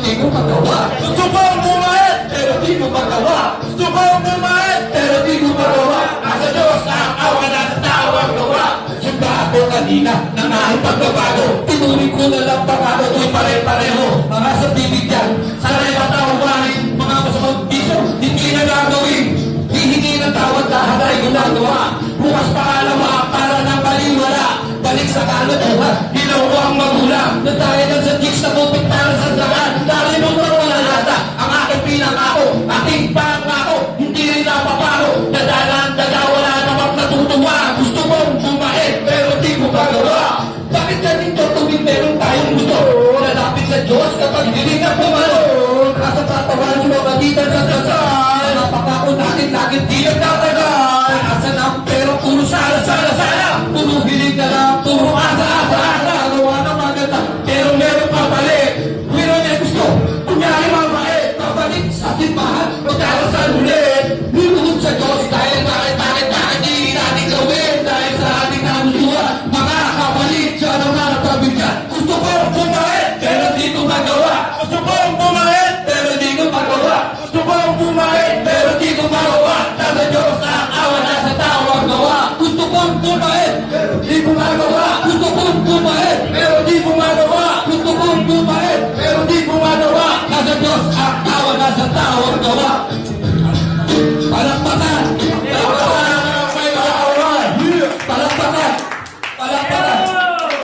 di ko magawa. Gusto kong bumait, pero di ko magawa. Gusto kong bumait, pero di ko magawa. Nasa Diyos ang awa, nasa tao ang gawa. Simba ako kanina, nang aking pagbabago. Tinuloy ko na lang pangako ko'y pare-pareho. Mga sa bibigyan, sana'y matawarin. Mga masamang piso, hindi na gagawin. Hihingi ng tawad lahat ay ginagawa. Bukas pakalawa para nang baliwala. Balik sa kalokohan, ginawa ang magulang. Na tayo lang sa chicks na kupit para sa saan. Nalimutan ko na lata, ang aking pinangako. Aking pangako, hindi rin napaparo. Dadalang daga, wala namang natutuwa. Gusto mong bumait, pero di mo magawa. Bakit ganito tuwing meron tayong gusto? Lalapit sa Diyos kapag hindi na pumalo. Nasa tatawan sa magitan sa dasal. Napakako natin, laging di nagtatagal. Asan ang pero puro sala-sala-sala. Puro hilig na lang, puro asa-asa-asa. Gawa na maganda, pero meron pabalik. Pero may gusto, kunyari mabait. Pabalik sa ating mahal, magdarasal ulit. Niluhod sa Diyos dahil bakit di natin gawin. Dahil sa ating namusuhan, mga kapalit, siya na mga pabigyan. Gusto ko bumait, pero di ko magawa. Gusto ko bumait, pero di ko magawa. Gusto ko bumait, pero di ko magawa. Nasa Diyos ang awa, nasa tao ang gawa. Gusto kong bumait, pero di ko magawa. Gusto kong bumait, pero di ko magawa. Gusto kong bumait, pero di ko magawa. Nasa Diyos ang awa, nasa tao ang gawa.